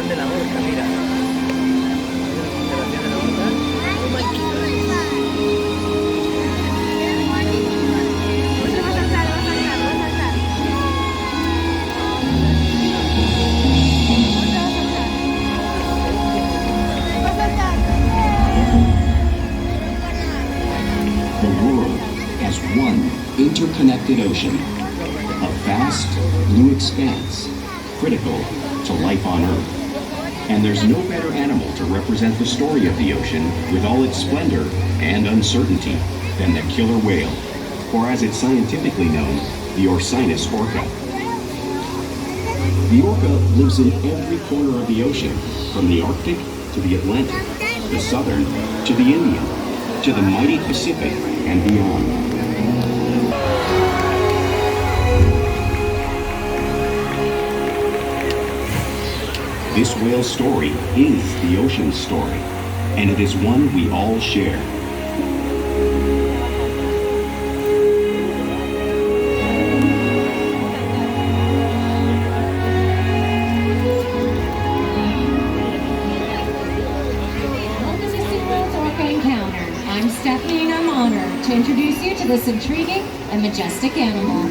de la orca, mira. Constelación de la orca. Va a saltar, va a saltar, va a saltar. Va a saltar. The world has one interconnected ocean, a vast blue expanse, critical to life on Earth. And there's no better animal to represent the story of the ocean with all its splendor and uncertainty than the killer whale, or as it's scientifically known, the Orcinus orca. The orca lives in every corner of the ocean, from the Arctic to the Atlantic, the Southern to the Indian, to the mighty Pacific and beyond. This whale's story is the ocean's story, and it is one we all share. Welcome to SeaWorld's Orca Encounter. I'm Stephanie and I'm honored to introduce you to this intriguing and majestic animal.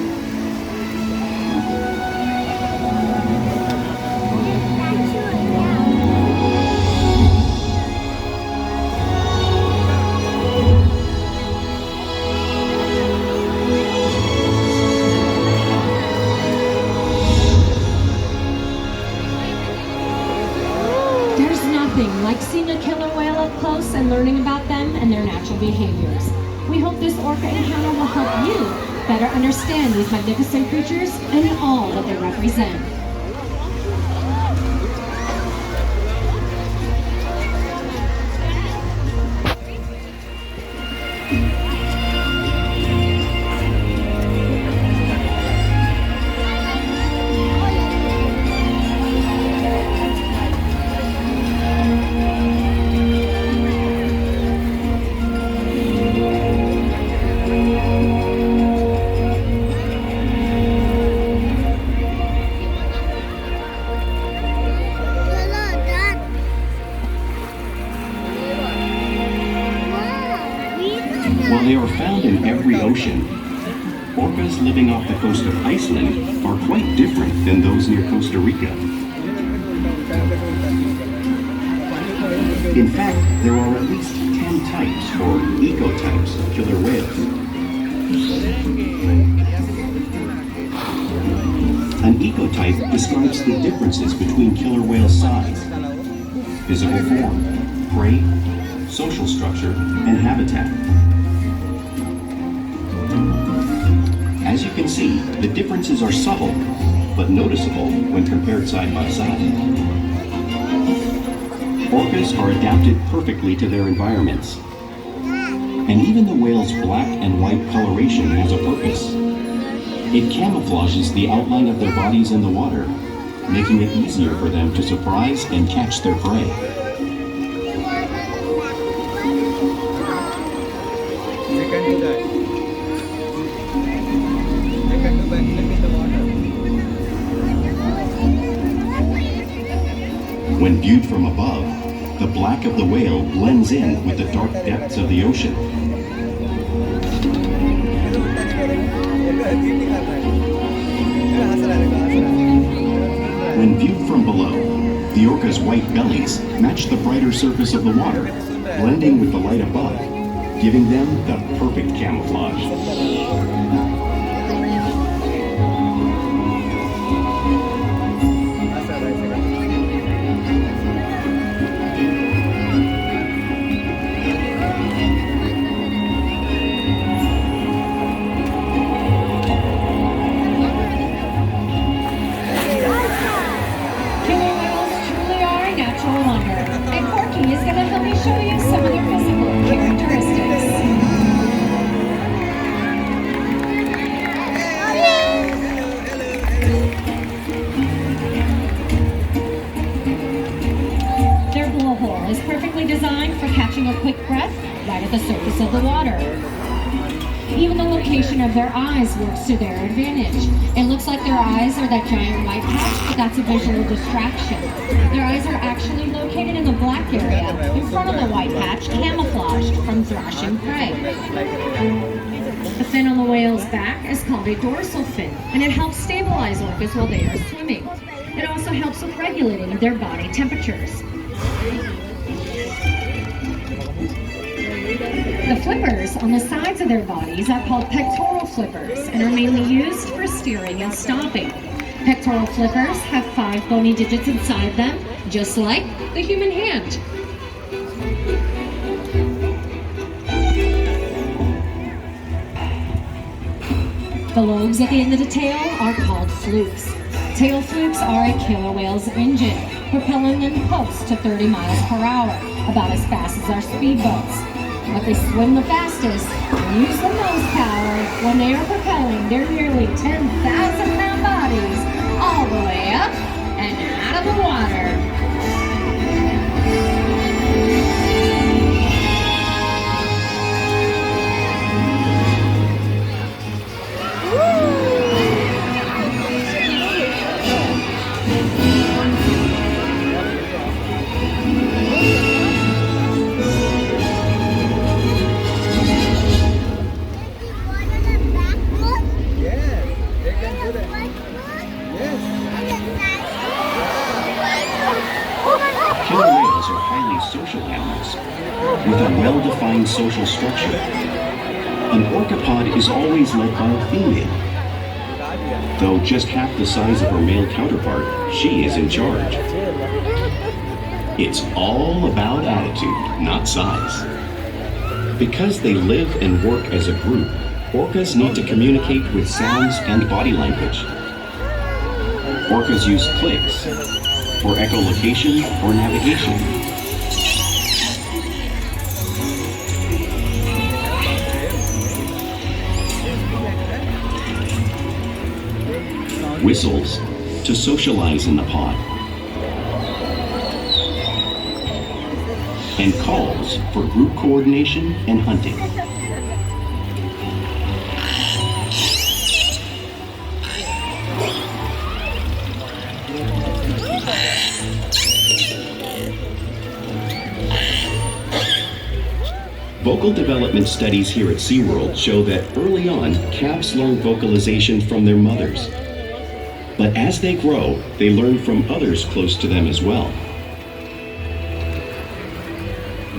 There's nothing like seeing a killer whale up close and learning about them and their natural behaviors. We hope this orca encounter will help you better understand these magnificent creatures and all that they represent. While they are found in every ocean, orcas living off the coast of Iceland are quite different than those near Costa Rica. In fact, there are at least 10 types or ecotypes of killer whales. An ecotype describes the differences between killer whale size, physical form, prey, social structure, and habitat. As you can see, the differences are subtle, but noticeable when compared side by side. Orcas are adapted perfectly to their environments. And even the whale's black and white coloration has a purpose. It camouflages the outline of their bodies in the water, making it easier for them to surprise and catch their prey. They can do that. They can do backflip in the water. When viewed from above, the black of the whale blends in with the dark depths of the ocean. When viewed from below, the orca's white bellies match the brighter surface of the water, blending with the light above, giving them the perfect camouflage. Killer whales truly are a natural wonder, and Corky is going to help me show you some of their physical characteristics. Their blowhole is perfectly designed for catching a quick breath right at the surface of the water. Even the location of their eyes works to their advantage. It looks like their eyes are that giant white patch, but that's a visual distraction. Their eyes are actually located in the black area in front of the white patch, camouflaged from thrashing prey. The fin on the whale's back is called a dorsal fin, and it helps stabilize orcas while they are swimming. It also helps with regulating their body temperatures. The flippers on the sides of their bodies are called pectoral flippers and are mainly used for steering and stopping. Pectoral flippers have 5 bony digits inside them, just like the human hand. The lobes at the end of the tail are called flukes. Tail flukes are a killer whale's engine, propelling them close to 30 miles per hour, about as fast as our speedboats. But they swim the fastest and use the most power when they are propelling their nearly 10,000-pound bodies all the way up and out of the water. Killer whales are highly social animals with a well-defined social structure. An orcapod is always led by a female. Though just half the size of her male counterpart, she is in charge. It's all about attitude, not size. Because they live and work as a group, orcas need to communicate with sounds and body language. Orcas use clicks for echolocation or navigation. Whistles to socialize in the pod. And calls for group coordination and hunting. Vocal development studies here at SeaWorld show that early on, calves learn vocalization from their mothers. But as they grow, they learn from others close to them as well.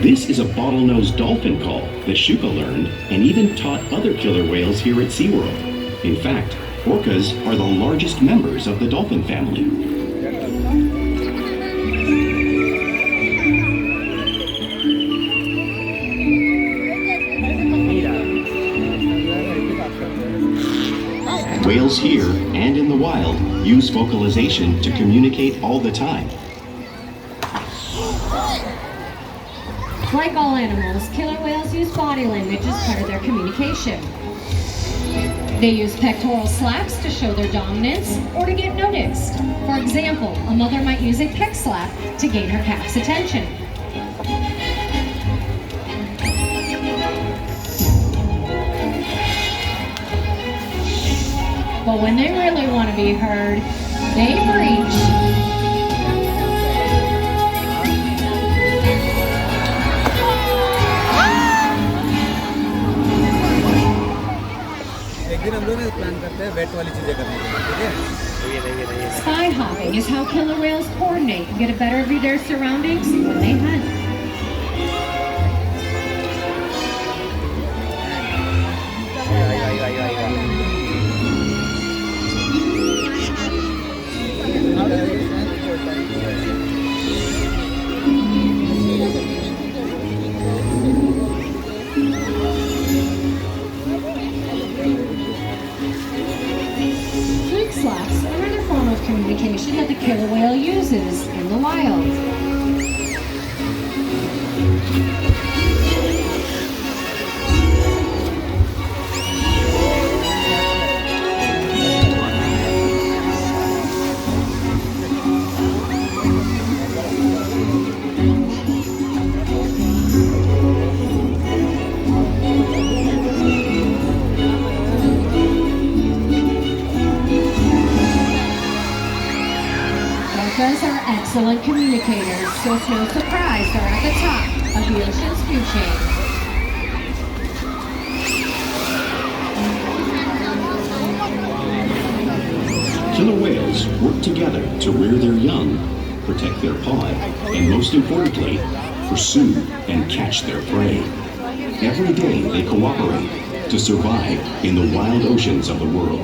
This is a bottlenose dolphin call that Shuka learned and even taught other killer whales here at SeaWorld. In fact, orcas are the largest members of the dolphin family. Whales here and in the wild use vocalization to communicate all the time. Like all animals, killer whales use body language as part of their communication. They use pectoral slaps to show their dominance or to get noticed. For example, a mother might use a pec slap to gain her calf's attention. But when they really want to be heard, they breach. Sky hopping is how killer whales coordinate and get a better view of their surroundings when they hunt. Slaps are another form of communication that the killer whale uses in the wild. no surprise, they're at the top of the ocean's food chain. Killer whales work together to rear their young, protect their pod, and most importantly, pursue and catch their prey. Every day they cooperate to survive in the wild oceans of the world.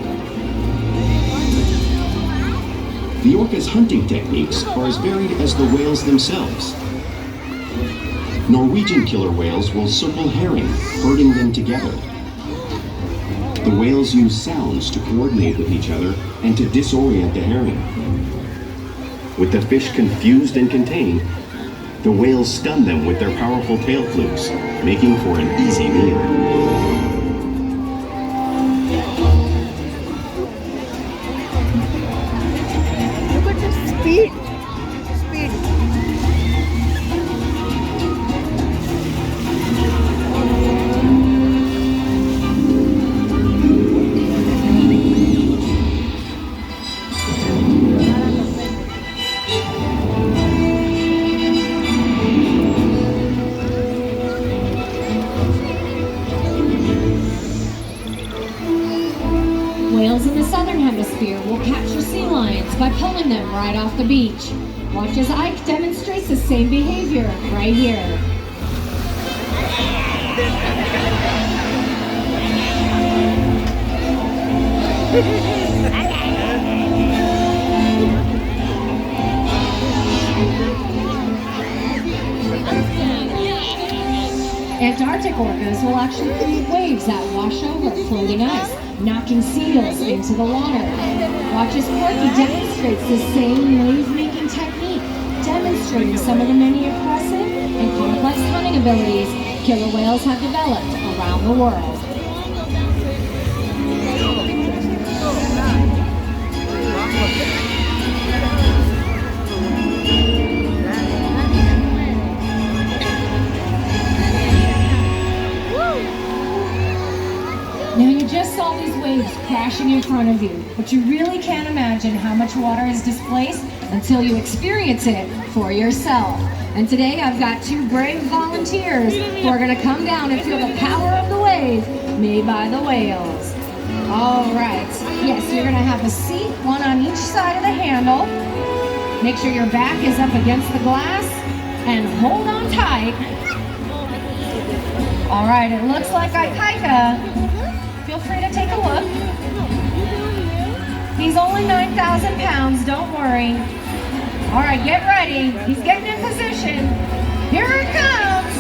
The orca's hunting techniques are as varied as the whales themselves. Norwegian killer whales will circle herring, herding them together. The whales use sounds to coordinate with each other and to disorient the herring. With the fish confused and contained, the whales stun them with their powerful tail flukes, making for an easy meal. Look at the speed. Speed. Whales in the southern hemisphere will capture sea lions by pulling them right off the beach. Watch as Ike demonstrates the same behavior right here. Antarctic orcas will actually create waves that wash over floating ice, knocking seagulls into the water. Watch as Porky demonstrates the same wave-making technique, demonstrating some of the many impressive and complex hunting abilities killer whales have developed around the world. Now you just saw these waves crashing in front of you, but you really can't imagine how much water is displaced until you experience it for yourself. And today I've got two brave volunteers who are going to come down and feel the power of the wave made by the whales. All right, yes, you're going to have a seat, one on each side of the handle. Make sure your back is up against the glass and hold on tight. All right, it looks like Ikaika. Feel free to take a look. He's only 9,000 pounds, don't worry. All right, get ready. He's getting in position. Here it comes.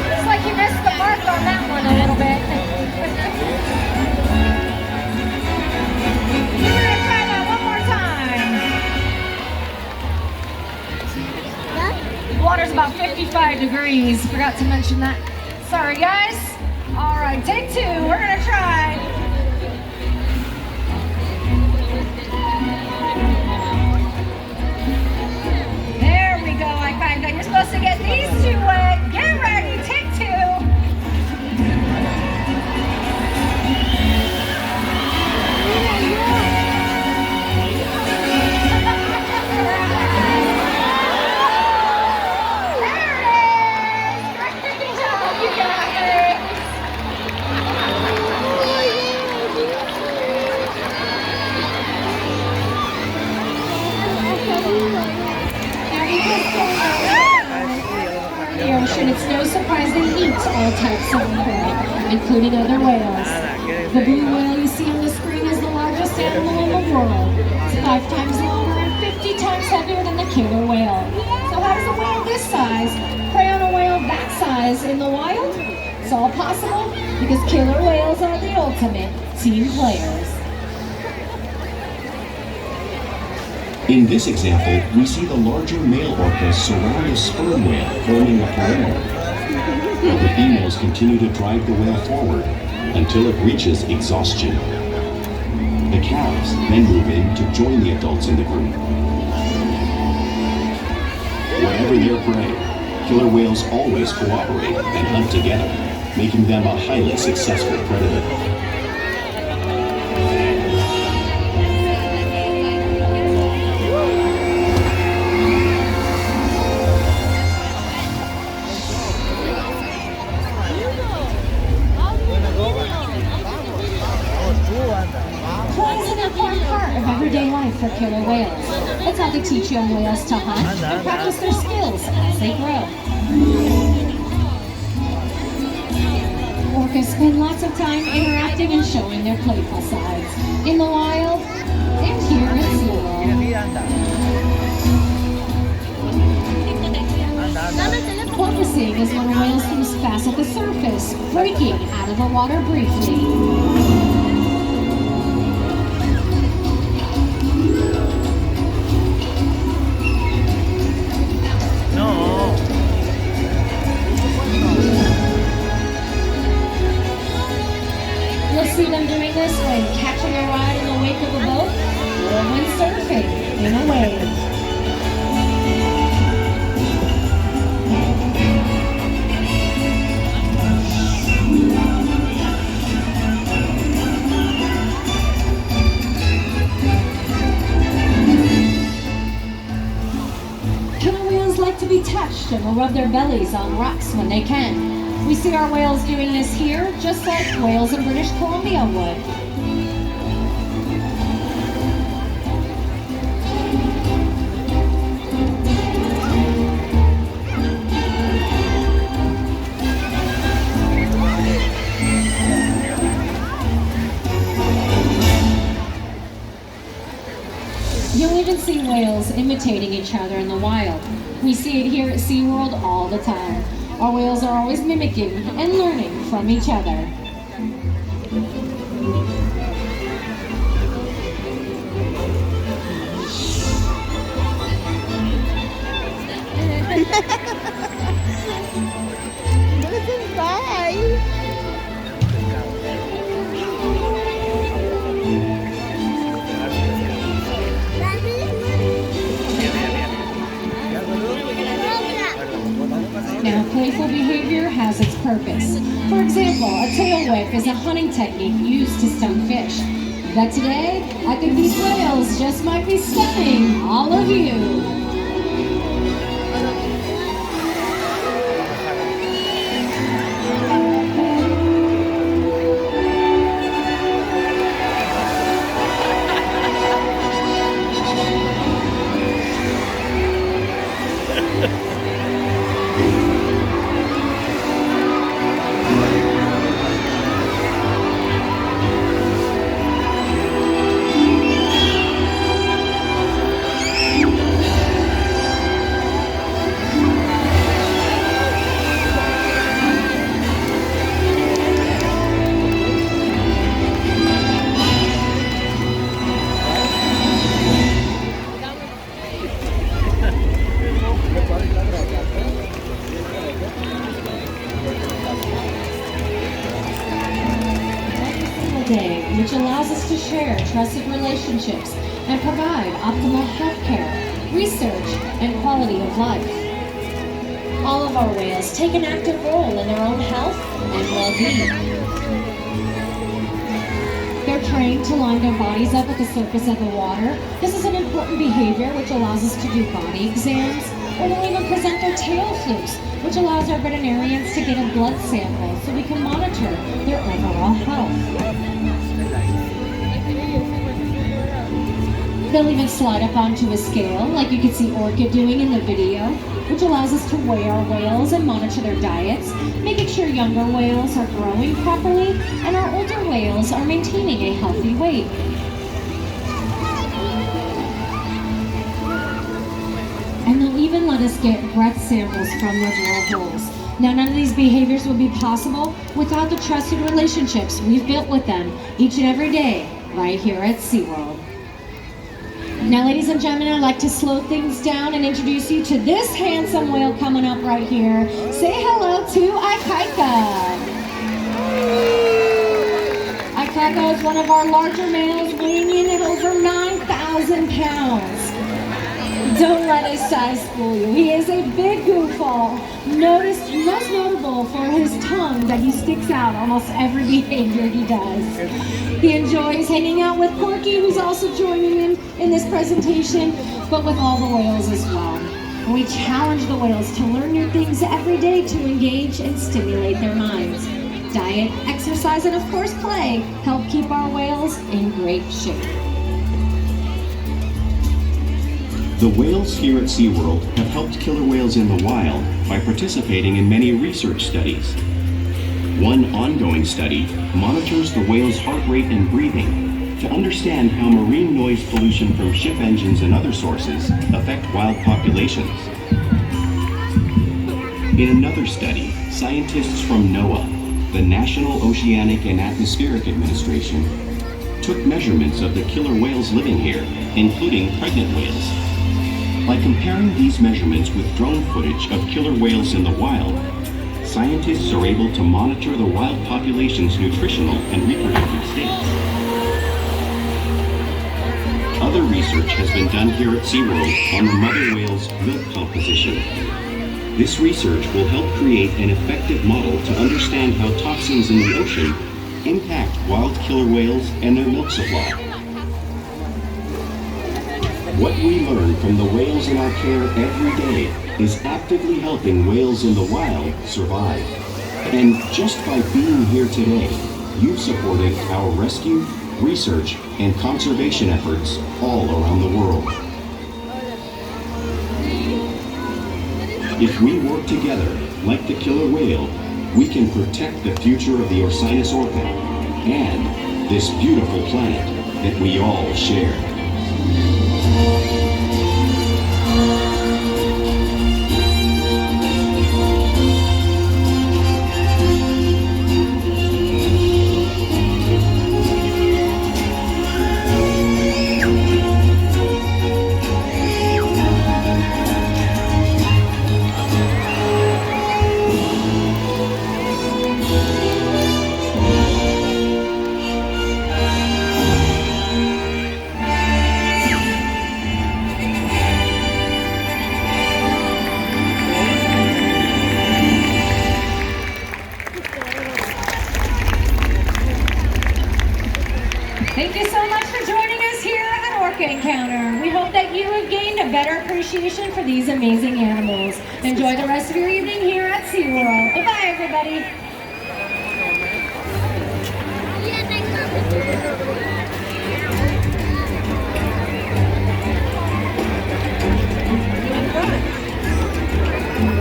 Looks like you missed the mark on that one a little bit. We're gonna try that one more time. The water's about 55 degrees. Forgot to mention that. Sorry, guys. All right, take two. We're gonna try. There we go. I find that you're supposed to get these two wet. Get ready. Take two. The ocean, it's no surprise they eat all types of prey, including other whales. The blue whale you see on the screen is the largest animal in the world. It's 5 times longer and 50 times heavier than the killer whale. So how does a whale this size prey on a whale that size in the wild? It's all possible because killer whales are the ultimate team players. In this example, we see the larger male orcas surround a sperm whale, forming a perimeter, while the females continue to drive the whale forward until it reaches exhaustion. The calves then move in to join the adults in the group. Whatever their prey, killer whales always cooperate and hunt together, making them a highly successful predator. Play is an important part of everyday life for killer whales. It's how they teach young whales to hunt and practice their skills as they grow. Orcas spend lots of time interacting and showing their playful sides in the wild and here at SeaWorld. Porpoising is when a whale swims fast at the surface, breaking out of the water briefly. You'll see them doing this when catching a ride in the wake of a boat or when surfing in a wave. Killer whales like to be touched and will rub their bellies on rocks when they can. We see our whales doing this here, just like whales in British Columbia would. You'll even see whales imitating each other in the wild. We see it here at SeaWorld all the time. Our whales are always mimicking and learning from each other. Bye. Now, playful behavior has its purpose. For example, a tail whip is a hunting technique used to stun fish. But today, I think these whales just might be stunning all of you. Day, which allows us to share trusted relationships and provide optimal health care, research, and quality of life. All of our whales take an active role in their own health and well-being. They're trained to line their bodies up at the surface of the water. This is an important behavior which allows us to do body exams, or they'll even present their tail flukes, which allows our veterinarians to get a blood sample so we can monitor their overall health. They'll even slide up onto a scale, like you can see Orca doing in the video, which allows us to weigh our whales and monitor their diets, making sure younger whales are growing properly and our older whales are maintaining a healthy weight. And they'll even let us get breath samples from their blowholes. Now, none of these behaviors would be possible without the trusted relationships we've built with them each and every day right here at SeaWorld. Now, ladies and gentlemen, I'd like to slow things down and introduce you to this handsome whale coming up right here. Say hello to Ikaika. Ikaika is one of our larger males, weighing in at over 9,000 pounds. Don't let his size fool you. He is a big goofball. Most notable for his tongue that he sticks out almost every behavior he does. He enjoys hanging out with Porky, who's also joining in this presentation, but with all the whales as well. And we challenge the whales to learn new things every day to engage and stimulate their minds. Diet, exercise, and of course play help keep our whales in great shape. The whales here at SeaWorld have helped killer whales in the wild by participating in many research studies. One ongoing study monitors the whale's heart rate and breathing to understand how marine noise pollution from ship engines and other sources affect wild populations. In another study, scientists from NOAA, the National Oceanic and Atmospheric Administration, took measurements of the killer whales living here, including pregnant whales. By comparing these measurements with drone footage of killer whales in the wild, scientists are able to monitor the wild population's nutritional and reproductive states. Other research has been done here at SeaWorld on the mother whale's milk composition. This research will help create an effective model to understand how toxins in the ocean impact wild killer whales and their milk supply. What we learn from the whales in our care every day is actively helping whales in the wild survive. And just by being here today, you've supported our rescue, research, and conservation efforts all around the world. If we work together, like the killer whale, we can protect the future of the Orcinus orca and this beautiful planet that we all share. Thank you so much for joining us here at Orca Encounter. We hope that you have gained a better appreciation for these amazing animals. Enjoy the rest of your evening here at SeaWorld. Bye-bye, everybody.